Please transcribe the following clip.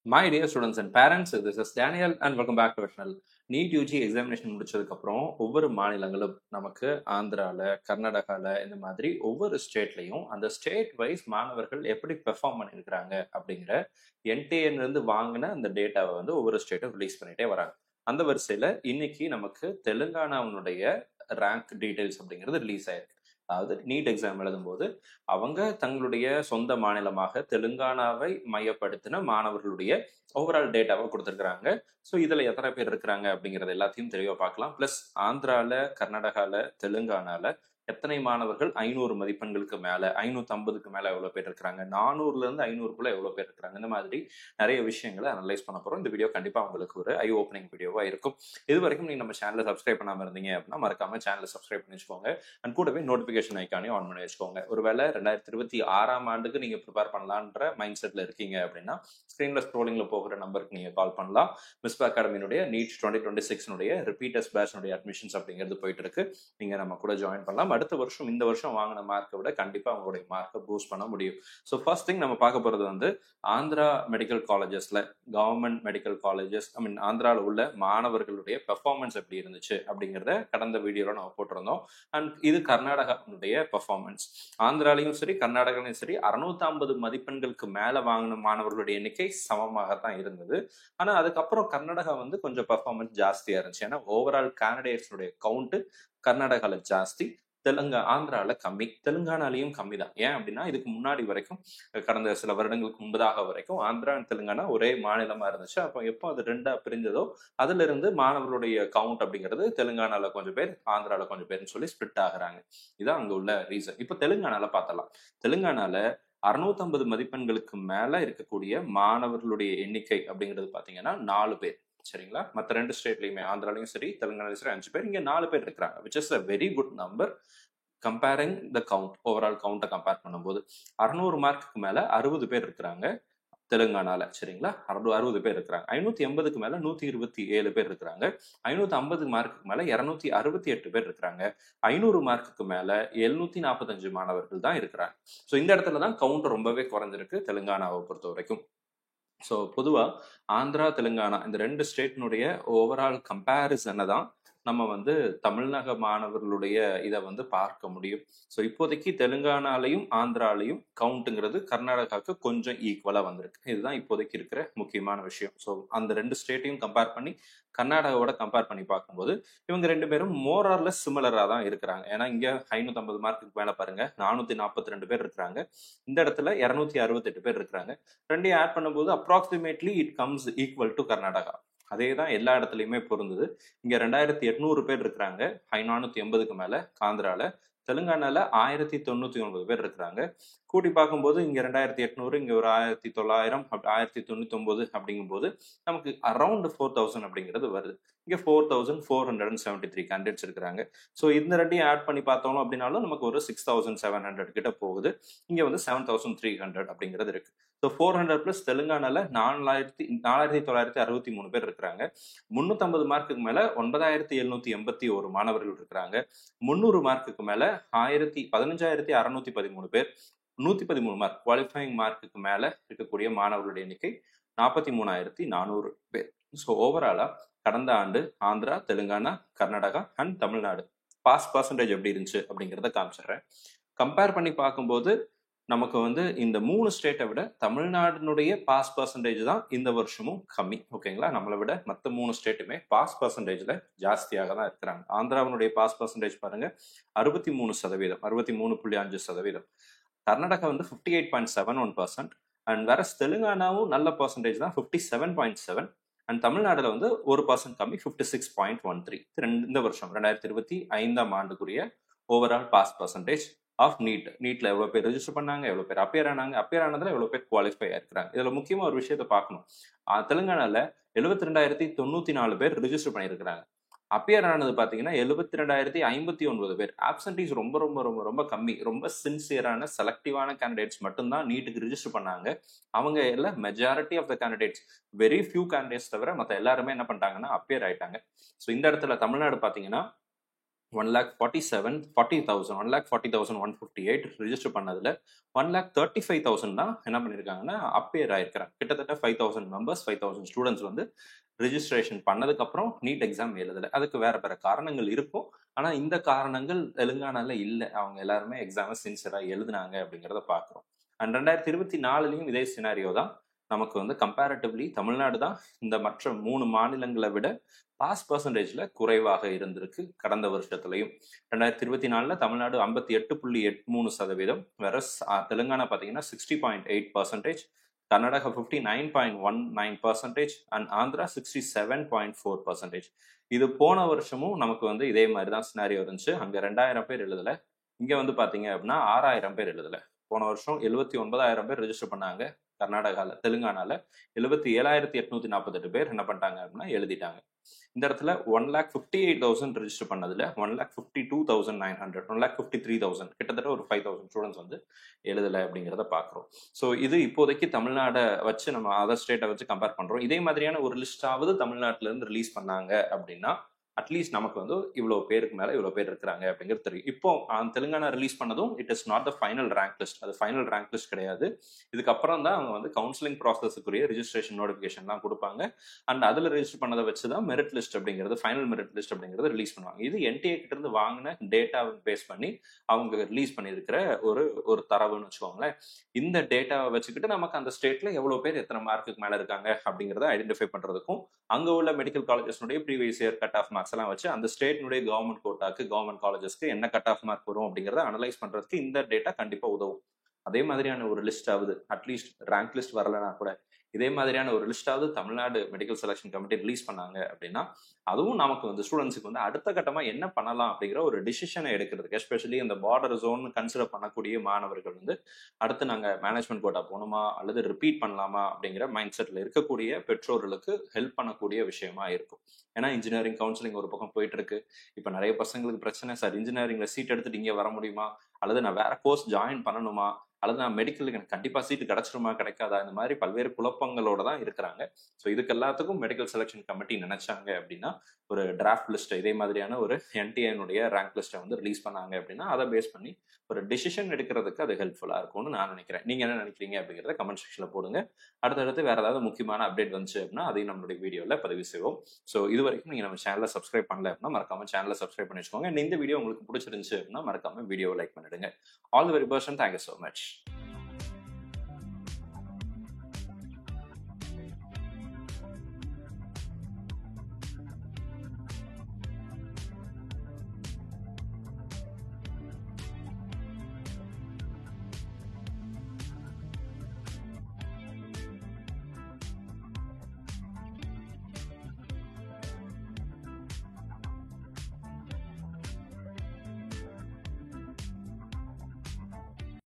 My dear students and parents, this is Daniel and welcome back to our channel. NEET UG examination முடிச்சதுக்கப்புறம் ஒவ்வொரு மாநிலங்களும் நமக்கு ஆந்திராவில் கர்நாடகாவில் இந்த மாதிரி ஒவ்வொரு ஸ்டேட்லையும் அந்த ஸ்டேட் வைஸ் மாணவர்கள் எப்படி பெர்ஃபார்ம் பண்ணியிருக்கிறாங்க அப்படிங்கிற என்டிஏன்லேருந்து வாங்கின அந்த டேட்டாவை வந்து ஒவ்வொரு ஸ்டேட்டும் ரிலீஸ் பண்ணிட்டே வராங்க. அந்த வரிசையில் இன்னைக்கு நமக்கு தெலுங்கானாவுடைய ரேங்க் டீடைல்ஸ் அப்படிங்கிறது ரிலீஸ் ஆயிருக்கு. அதாவது நீட் எக்ஸாம் எழுதும்போது அவங்க தங்களுடைய சொந்த மாநிலமாக தெலுங்கானாவை மையப்படுத்தின மாணவர்களுடைய ஓவரால் டேட்டாவை கொடுத்துருக்குறாங்க. ஸோ இதில் எத்தனை பேர் இருக்கிறாங்க அப்படிங்கிறது எல்லாத்தையும் தெளிவாக பார்க்கலாம். ப்ளஸ் ஆந்திராவில், கர்நாடகாவில், தெலுங்கானாவில் எத்தனை மாணவர்கள் 500 மதிப்பெண்களுக்கு மேலே, 550க்கு மேலே எவ்வளோ பேர் இருக்கிறாங்க, 400லேருந்து 500க்குள்ள எவ்வளோ பேர் இருக்கிறாங்க, இந்த மாதிரி நிறைய விஷயங்களை அனலைஸ் பண்ண போகிறோம். இந்த வீடியோ கண்டிப்பாக உங்களுக்கு ஒரு ஐ ஓப்பனிங் வீடியோவாக இருக்கும். இது வரைக்கும் நீங்கள் நம்ம சேனலை சப்ஸ்கிரைப் பண்ணாமல் இருந்தீங்க அப்படின்னா மறக்காமல் சேனலை சப்ஸ்கிரைப் பண்ணி வச்சுக்கோங்க. அண்ட் கூடவே நோட்டிஃபிகேஷன் ஐக்கானையும் ஆன் பண்ணி வச்சுக்கோங்க. ஒருவேளை 2026 ஆண்டுக்கு நீங்கள் ப்ரிப்பேர் பண்ணலான்ற மைண்ட் செட்டில் இருக்கீங்க அப்படின்னா ஸ்க்ரீனில் ஸ்க்ரோலிங்கில் போகிற நம்பருக்கு நீங்கள் கால் பண்ணலாம். மிஸ்பா அகாடமியினுடைய நீட் 2026 ரிப்பீட்டர்ஸ் பேட்ச்னுடைய அட்மிஷன்ஸ் அப்படிங்கிறது போயிட்டு இருக்கு. நீங்கள் நம்ம கூட ஜாயின் பண்ணலாம். அடுத்த வருஷம் இந்த வருஷம் வாங்கின மார்க்கை விட கண்டிப்பாக அவங்களுடைய மார்க்கை பூஸ்ட் பண்ண முடியும். ஸோ ஃபர்ஸ்ட் திங் நம்ம பார்க்க போகிறது வந்து ஆந்திரா மெடிக்கல் காலேஜஸில், கவர்மெண்ட் மெடிக்கல் காலேஜஸ் ஆந்திராவில் உள்ள மாணவர்களுடைய பெர்ஃபார்மன்ஸ் எப்படி இருந்துச்சு அப்படிங்கிறத கடந்த வீடியோவில் நம்ம போட்டிருந்தோம். அண்ட் இது கர்நாடகாவுடைய பெர்ஃபார்மன்ஸ். ஆந்திராலையும் சரி கர்நாடகாலையும் சரி 650 மதிப்பெண்களுக்கு மேலே வாங்கின மாணவர்களுடைய எண்ணிக்கை சமமாகத்தான் இருந்தது. ஆனால் அதுக்கப்புறம் கர்நாடகா வந்து கொஞ்சம் பெர்ஃபார்மன்ஸ் ஜாஸ்தியாக இருந்துச்சு. ஏன்னா ஓவரால் கேண்டிடேட்ஸுடைய கவுண்ட் கர்நாடகாவில் ஜாஸ்தி, ஆந்திராவில் கம்மி, தெலுங்கானாலையும் கம்மி தான். ஏன் அப்படின்னா இதுக்கு முன்னாடி வரைக்கும் கடந்த சில வருடங்களுக்கு முன்பதாக வரைக்கும் ஆந்திரா அண்ட் தெலுங்கானா ஒரே மாநிலமா இருந்துச்சு. அப்போ எப்போ அது ரெண்டா பிரிஞ்சதோ அதுல இருந்து மாணவர்களுடைய கவுண்ட் அப்படிங்கிறது தெலுங்கானால கொஞ்சம் பேர், ஆந்திரால கொஞ்சம் பேர்னு சொல்லி ஸ்பிளிட் ஆகுறாங்க. இதான் அங்க உள்ள ரீசன். இப்போ தெலுங்கானால பார்த்தலாம். தெலுங்கானால 650 மதிப்பெண்களுக்கு மேல இருக்கக்கூடிய மாணவர்களுடைய எண்ணிக்கை அப்படிங்கிறது பாத்தீங்கன்னா 4 பேர். சரிங்களா? மற்ற 2 ஸ்டேட்லயுமே, ஆந்திராலையும் சரி தெலுங்கானாலையும் சரி 5 பேர், இங்க 4 பேர் இருக்கிறாங்க. Which is a very good number comparing the count. Overall கவுண்டை கம்பேர் பண்ணும்போது 600 மார்க்குக்கு மேல 60 பேர் இருக்கிறாங்க தெலுங்கானால. சரிங்களா? 60 பேர் இருக்கிறாங்க. 580க்கு மேல 127 பேர் இருக்கிறாங்க. 550 மார்க்குக்கு மேல 268 பேர் இருக்கிறாங்க. 500 மார்க்குக்கு மேல 745 மாணவர்கள் தான் இருக்கிறாங்க. ஸோ இந்த இடத்துல தான் கவுண்ட் ரொம்பவே குறைஞ்சிருக்கு தெலுங்கானாவை பொறுத்த வரைக்கும். ஸோ பொதுவா ஆந்திரா, தெலுங்கானா இந்த 2 ஸ்டேட்னுடைய ஓவரால் கம்பேரிசனை தான் நம்ம வந்து தமிழக மாணவர்களுடைய இதை வந்து பார்க்க முடியும். ஸோ இப்போதைக்கு தெலுங்கானாலையும் ஆந்திராலையும் கவுண்ட்டுங்கிறது கர்நாடகாவுக்கு கொஞ்சம் ஈக்குவலா வந்திருக்கு. இதுதான் இப்போதைக்கு இருக்கிற முக்கியமான விஷயம். ஸோ அந்த 2 ஸ்டேட்டையும் கம்பேர் பண்ணி கர்நாடகாவோட கம்பேர் பண்ணி பார்க்கும்போது இவங்க 2 பேரும் மோர் ஆர் லெஸ் சிமிலரா தான் இருக்கிறாங்க. ஏன்னா இங்க 550 மார்க்குக்கு மேல பாருங்க 442 பேர் இருக்கிறாங்க. இந்த இடத்துல 268 பேர் இருக்கிறாங்க. ரெண்டையும் ஆட் பண்ணும்போது approximately it comes equal to Karnataka. அதே தான் எல்லா இடத்துலையுமே பொருந்தது. இங்க 2800 பேர் இருக்கிறாங்க 480க்கு மேல ஆந்திரால. தெலுங்கானால 1099 பேர் இருக்கிறாங்க. கூட்டி பார்க்கும்போது இங்க 2800, இங்க ஒரு 1900, 1099 அப்படிங்கும்போது நமக்கு அரௌண்ட் 4000 அப்படிங்கிறது வருது. இங்க 4473 கேண்டிடேட்ஸ் இருக்கிறாங்க. ஸோ இந்த ரெண்டையும் ஆட் பண்ணி பார்த்தோம் அப்படின்னாலும் நமக்கு ஒரு 6700 கிட்ட போகுது. இங்க வந்து 7300 அப்படிங்கிறது இருக்கு. ஸோ 400 பிளஸ் தெலுங்கானால 4963 பேர் இருக்கிறாங்க. 350 மார்க்குக்கு மேல 9781 மாணவர்கள் இருக்கிறாங்க. 300 மார்க்குக்கு மேல 15613 பேர். 113 மார்க் குவாலிஃபைங் மார்க்குக்கு மேல இருக்கக்கூடிய மாணவர்களுடைய எண்ணிக்கை 43400 பேர். ஸோ ஓவராலா கடந்த ஆண்டு Andhra, Telangana, Karnataka and Tamil Nadu pass percentage எப்படி இருந்துச்சு அப்படிங்கிறத காமிச்சிடுறேன். கம்பேர் பண்ணி பார்க்கும்போது நமக்கு வந்து இந்த 3 ஸ்டேட்டை விட தமிழ்நாட்டினுடைய பாஸ் பர்சன்டேஜ் தான் இந்த வருஷமும் கம்மி. ஓகேங்களா? நம்மளை விட மற்ற 3 ஸ்டேட்டுமே பாஸ் பர்சன்டேஜ்ல ஜாஸ்தியாக தான் இருக்கிறாங்க. ஆந்திராவினுடைய பாஸ் பர்சன்டேஜ் பாருங்க 63%, 63.5%. கர்நாடகா வந்து 58.71%. அண்ட் வேற தெலுங்கானாவும் நல்ல பர்சன்டேஜ் தான் 57.7%. அண்ட் தமிழ்நாடுல வந்து 1% கம்மி 56.13. இந்த வருஷம் 2025 ஆண்டுக்குரிய ஓவரால் பாஸ் பர்சன்டேஜ் ஆஃப் நீட்ல எவ்வளவு பேர் ரெஜிஸ்டர் பண்ணாங்க, எவ்வளவு பேர் அப்பியர் ஆனதுல எவ்வளவு பேர் குவாலிஃபை ஆயிருக்கிறாங்க. இதுல முக்கியமா ஒரு விஷயத்த பார்க்கணும். தெலுங்கானால 72,094 பேர் ரெஜிஸ்டர் பண்ணியிருக்கிறாங்க. அப்பியர் ஆனது பாத்தீங்கன்னா 72,059 பேர். ஆப்சன்டீஸ் ரொம்ப ரொம்ப ரொம்ப ரொம்ப கம்மி. ரொம்ப சின்சியரான செலக்டிவான கேண்டிடேட்ஸ் மட்டும்தான் நீட்டுக்கு ரெஜிஸ்டர் பண்ணாங்க. அவங்க எல்லாம் majority of the candidates, very few candidates தவிர மற்ற எல்லாருமே என்ன பண்ணிட்டாங்கன்னா அப்பியர் ஆயிட்டாங்க. ஸோ இந்த இடத்துல தமிழ்நாடு பாத்தீங்கன்னா 1,40,158 ரிஜிஸ்டர் பண்ணதுல 1,35,000 தான் என்ன பண்ணியிருக்காங்கன்னா அப்பேர் ஆயிருக்கிறாங்க. கிட்டத்தட்ட 5,000 மெம்பர்ஸ் 5,000 ஸ்டூடெண்ட்ஸ் வந்து ரிஜிஸ்ட்ரேஷன் பண்ணதுக்கு அப்புறம் நீட் எக்ஸாம் எழுதல. அதுக்கு வேற வேற காரணங்கள் இருக்கும். ஆனா இந்த காரணங்கள் தெலுங்கானால இல்ல. அவங்க எல்லாருமே எக்ஸாமை சின்சியரா எழுதுனாங்க அப்படிங்கிறத பாக்குறோம். அண்ட் 2024லயும் இதே சினாரியோ தான். நமக்கு வந்து கம்பேரிட்டிவ்லி தமிழ்நாடு தான் இந்த மற்ற 3 மாநிலங்களை விட பாஸ் பர்சன்டேஜ்ல குறைவாக இருந்திருக்கு கடந்த வருஷத்துலையும். 2024 தமிழ்நாடு 58.83%, வேற தெலுங்கானா பார்த்தீங்கன்னா 60.8%, கர்நாடகா 59.19% அண்ட் ஆந்திரா 67.4%. இது போன வருஷமும் நமக்கு வந்து இதே மாதிரி தான் சினாரியோ இருந்துச்சு. அங்க 2,000 பேர் எழுதல, இங்க வந்து பாத்தீங்க அப்படின்னா 6,000 பேர் எழுதல. போன வருஷம் 79,000 பேர் ரிஜிஸ்டர் பண்ணாங்க கர்நாடகால. தெலுங்கானால 77,848 பேர் என்ன பண்ணிட்டாங்க அப்படின்னா எழுதிட்டாங்க. இந்த இடத்துல 1,58,000 ரிஜிஸ்டர் பண்ணதுல 1,52,900, 1,53,000 கிட்டத்தட்ட ஒரு 5,000 ஸ்டூடெண்ட்ஸ் வந்து எழுதலை அப்படிங்கிறத பாக்குறோம். ஸோ இது இப்போதைக்கு தமிழ்நாடை வச்சு நம்ம அதர் ஸ்டேட்டை வச்சு கம்பேர் பண்றோம். இதே மாதிரியான ஒரு லிஸ்டாவது தமிழ்நாட்டில இருந்து ரிலீஸ் பண்ணாங்க அப்படின்னா அட்லீஸ்ட் நமக்கு வந்து இவ்வளவு பேருக்கு மேல இவ்வளவு பேர் இருக்கிறாங்க அப்படிங்கிறது தெரியும். இப்போ தெலுங்கானா ரிலீஸ் பண்ணதும் it is not the final rank list. அது ஃபைனல் ரேங்க் லிஸ்ட் கிடையாது. இதுக்கப்புறம் தான் அவங்க வந்து கவுன்சிலிங் ப்ராசஸுக்குரிய ரிஜிஸ்ட்ரேஷன் நோட்டிஃபிகேஷன்லாம் கொடுப்பாங்க. அண்ட் அதுல ரெஜிஸ்டர் பண்ணதை வச்சுதான் மெரிட் லிஸ்ட் அப்படிங்கிறது, ஃபைனல் மெரிட் லிஸ்ட் அப்படிங்கிறது ரிலீஸ் பண்ணுவாங்க. இது என்டிஏ கிட்ட இருந்து வாங்கின டேட்டாவை பேஸ் பண்ணி அவங்க ரிலீஸ் பண்ணியிருக்கிற ஒரு தரவுன்னு வச்சுக்கோங்களேன். இந்த டேட்டாவை வச்சுக்கிட்டு நமக்கு அந்த ஸ்டேட்ல எவ்வளவு பேர் எத்தனை மார்க்குக்கு மேல இருக்காங்க அப்படிங்கிறத ஐடென்டிஃபை பண்றதுக்கும், அங்க உள்ள மெடிக்கல் காலேஜஸ்னுடைய previous year cut off marks எல்லாம் வச்சு அந்த ஸ்டேட்னுடைய கவர்மெண்ட் கோட்டாக்கு, கவர்மெண்ட் காலேஜஸ்க்கு என்ன கட் ஆஃப் மார்க் வரும் அப்படிங்கிறத அனலைஸ் பண்றதுக்கு இந்த டேட்டா கண்டிப்பா உதவும். அதே மாதிரியான ஒரு லிஸ்ட் ஆகுது, அட்லீஸ்ட் ரேங்க் லிஸ்ட் வரலன்னா கூட இதே மாதிரியான ஒரு லிஸ்டாவது Tamil Nadu medical selection committee release பண்ணாங்க அப்படின்னா அதுவும் நமக்கு வந்து ஸ்டூடெண்ட்ஸுக்கு வந்து அடுத்த கட்டமா என்ன பண்ணலாம் அப்படிங்கிற ஒரு டிசிஷனை எடுக்கிறதுக்கு, எஸ்பெஷலி இந்த பார்டர் ஜோன் கன்சிடர் பண்ணக்கூடிய மாணவர்கள் வந்து அடுத்து நாங்க மேனேஜ்மெண்ட் கோட்டா போகணுமா அல்லது ரிப்பீட் பண்ணலாமா அப்படிங்கிற மைண்ட் செட்ல இருக்கக்கூடிய பெற்றோர்களுக்கு ஹெல்ப் பண்ணக்கூடிய விஷயமா இருக்கும். ஏன்னா இன்ஜினியரிங் கவுன்சிலிங் ஒரு பக்கம் போயிட்டு இருக்கு. இப்ப நிறைய பசங்களுக்கு பிரச்சனை, சார் இன்ஜினியரிங்ல சீட் எடுத்துட்டு இங்க வர முடியுமா, அல்லது நான் வேற கோர்ஸ் ஜாயின் பண்ணணுமா, அல்லது நான் மெடிக்கலுக்கு எனக்கு கண்டிப்பா சீட்டு கிடைச்சிருமா கிடைக்காதா, இந்த மாதிரி பல்வேறு குழப்பங்களோட தான் இருக்கிறாங்க. ஸோ இதுக்கு எல்லாத்துக்கும் மெடிக்கல் செலக்ஷன் கமிட்டி நினைச்சாங்க அப்படின்னா ஒரு டிராஃப்ட் லிஸ்ட், இதே மாதிரியான ஒரு என்டிஏனுடைய ரேங்க் லிஸ்ட்டை வந்து ரிலீஸ் பண்ணாங்க அப்படின்னா அதை பேஸ் பண்ணி ஒரு டிசிஷன் எடுக்கிறதுக்கு அது ஹெல்ப்ஃபுல்லா இருக்கும்னு நான் நினைக்கிறேன். நீங்க என்ன நினைக்கிறீங்க அப்படிங்கிறத கமெண்ட் செக்ஷன்ல போடுங்க. அடுத்தடுத்து வேற ஏதாவது முக்கியமான அப்டேட் வந்துச்சு அப்படின்னா அதையும் நம்மளுடைய வீடியோல பதிவு செய்வோம். ஸோ இது வரைக்கும் நீங்க நம்ம சேனலை சப்ஸ்கிரைப் பண்ணல அப்படின்னா மறக்காம சேனலை சப்ஸ்கிரைப் பண்ணி வச்சுக்கோங்க. இந்த வீடியோ உங்களுக்கு பிடிச்சிருந்துச்சு அப்படின்னா மறக்காம வீடியோ லைக் பண்ணிடுங்க. All the very best and thank you so much.